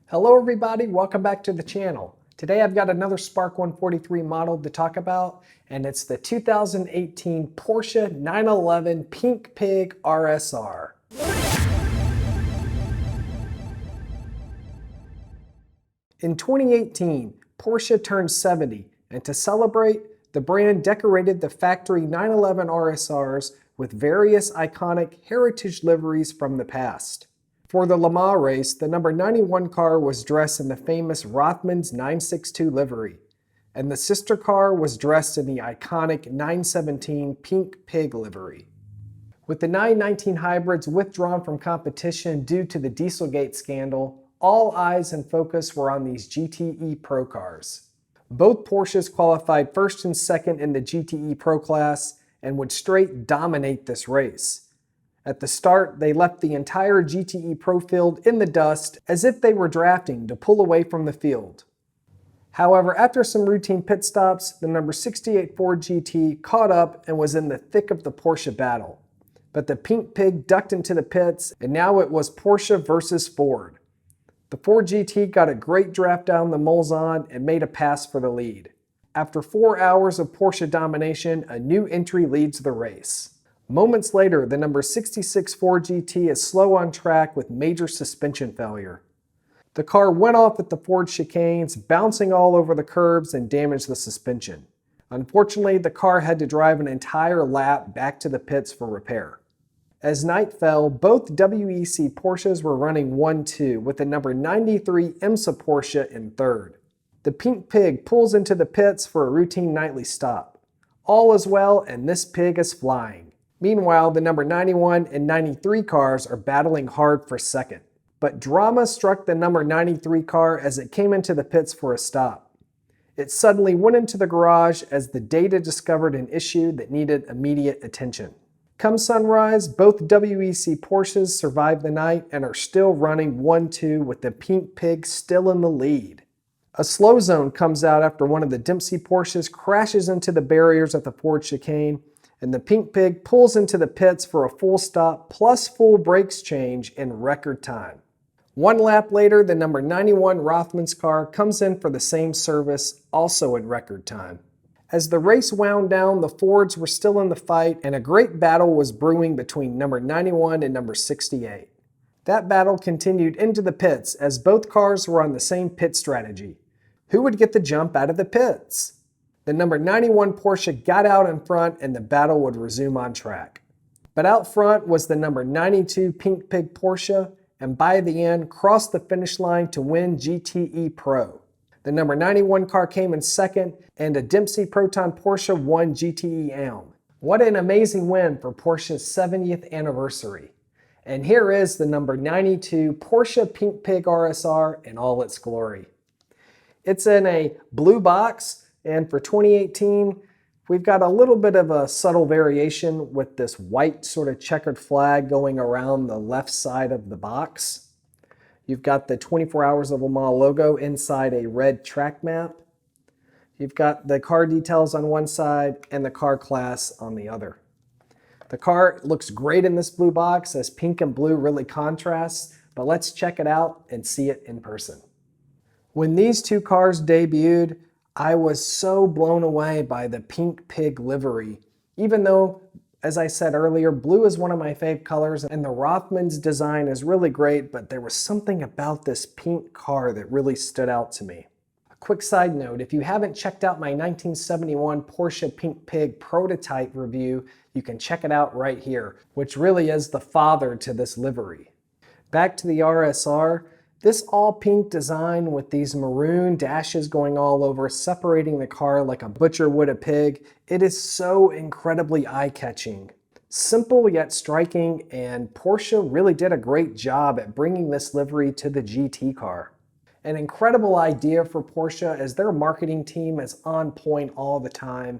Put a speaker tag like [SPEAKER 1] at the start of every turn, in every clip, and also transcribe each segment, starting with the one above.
[SPEAKER 1] Hello everybody, welcome back to the channel. Today I've got another Spark 143 model to talk about, and it's the 2018 Porsche 911 Pink Pig RSR. In 2018, Porsche turned 70, and to celebrate, the brand decorated the factory 911 RSRs with various iconic heritage liveries from the past. For the Le Mans race, the number 91 car was dressed in the famous Rothmans 962 livery, and the sister car was dressed in the iconic 917 Pink Pig livery. With the 919 hybrids withdrawn from competition due to the Dieselgate scandal, all eyes and focus were on these GTE Pro cars. Both Porsches qualified first and second in the GTE Pro class and would straight dominate this race. At the start, they left the entire GTE Pro field in the dust as if they were drafting to pull away from the field. However, after some routine pit stops, the number 68 Ford GT caught up and was in the thick of the Porsche battle. But the Pink Pig ducked into the pits, and now it was Porsche versus Ford. The Ford GT got a great draft down the Mulsanne and made a pass for the lead. After 4 hours of Porsche domination, a new entry leads the race. Moments later, the number 66 Ford GT is slow on track with major suspension failure. The car went off at the Ford chicanes, bouncing all over the curbs and damaged the suspension. Unfortunately, the car had to drive an entire lap back to the pits for repair. As night fell, both WEC Porsches were running 1-2 with the number 93 IMSA Porsche in third. The Pink Pig pulls into the pits for a routine nightly stop. All is well, and this pig is flying. Meanwhile, the number 91 and 93 cars are battling hard for second. But drama struck the number 93 car as it came into the pits for a stop. It suddenly went into the garage as the data discovered an issue that needed immediate attention. Come sunrise, both WEC Porsches survived the night and are still running 1-2 with the Pink Pig still in the lead. A slow zone comes out after one of the Dempsey Porsches crashes into the barriers at the Ford chicane, and the Pink Pig pulls into the pits for a full stop plus full brakes change in record time. One lap later, the number 91 Rothmans car comes in for the same service, also in record time. As the race wound down, the Fords were still in the fight, and a great battle was brewing between number 91 and number 68. That battle continued into the pits as both cars were on the same pit strategy. Who would get the jump out of the pits? The number 91 Porsche got out in front and the battle would resume on track. But out front was the number 92 Pink Pig Porsche, and by the end crossed the finish line to win GTE Pro. The number 91 car came in second, and a Dempsey Proton Porsche won GTE Elm. What an amazing win for Porsche's 70th anniversary. And here is the number 92 Porsche Pink Pig RSR in all its glory. It's in a blue box, and for 2018, we've got a little bit of a subtle variation with this white sort of checkered flag going around the left side of the box. You've got the 24 Hours of Le Mans logo inside a red track map. You've got the car details on one side and the car class on the other. The car looks great in this blue box as pink and blue really contrasts, but let's check it out and see it in person. When these two cars debuted, I was so blown away by the Pink Pig livery, even though, as I said earlier, blue is one of my fave colors and the Rothmans design is really great, but there was something about this pink car that really stood out to me. A quick side note, if you haven't checked out my 1971 Porsche Pink Pig prototype review, you can check it out right here, which really is the father to this livery. Back to the RSR. This all-pink design with these maroon dashes going all over, separating the car like a butcher would a pig, it is so incredibly eye-catching. Simple yet striking, and Porsche really did a great job at bringing this livery to the GT car. An incredible idea for Porsche as their marketing team is on point all the time,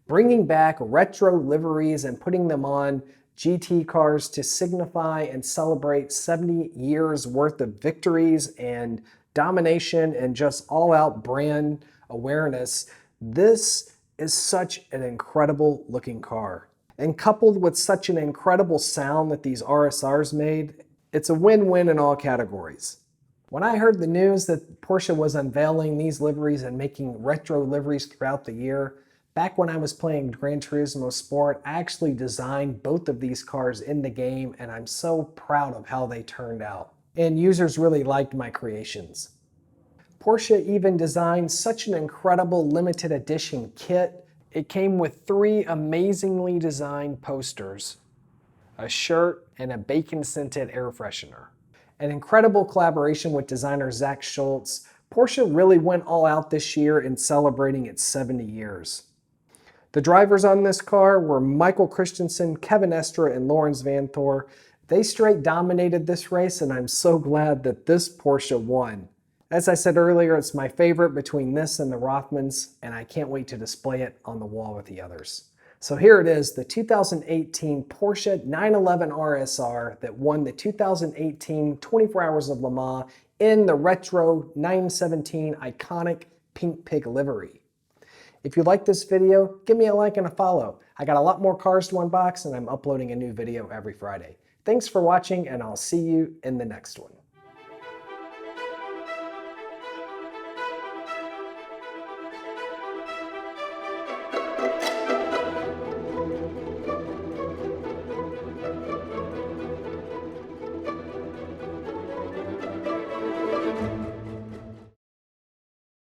[SPEAKER 1] bringing back retro liveries and putting them on GT cars to signify and celebrate 70 years worth of victories and domination and just all-out brand awareness. This is such an incredible looking car. And coupled with such an incredible sound that these RSRs made, it's a win-win in all categories. When I heard the news that Porsche was unveiling these liveries and making retro liveries throughout the year, back when I was playing Gran Turismo Sport, I actually designed both of these cars in the game, and I'm so proud of how they turned out. And users really liked my creations. Porsche even designed such an incredible limited edition kit. It came with 3 amazingly designed posters, a shirt, and a bacon-scented air freshener. An incredible collaboration with designer Zach Schultz, Porsche really went all out this year in celebrating its 70 years. The drivers on this car were Michael Christensen, Kevin Estra, and Lawrence Vanthoor. They straight dominated this race, and I'm so glad that this Porsche won. As I said earlier, it's my favorite between this and the Rothmans, and I can't wait to display it on the wall with the others. So here it is, the 2018 Porsche 911 RSR that won the 2018 24 Hours of Le Mans in the retro 917 iconic pink pig livery. If you like this video, give me a like and a follow. I got a lot more cars to unbox, and I'm uploading a new video every Friday. Thanks for watching, and I'll see you in the next one.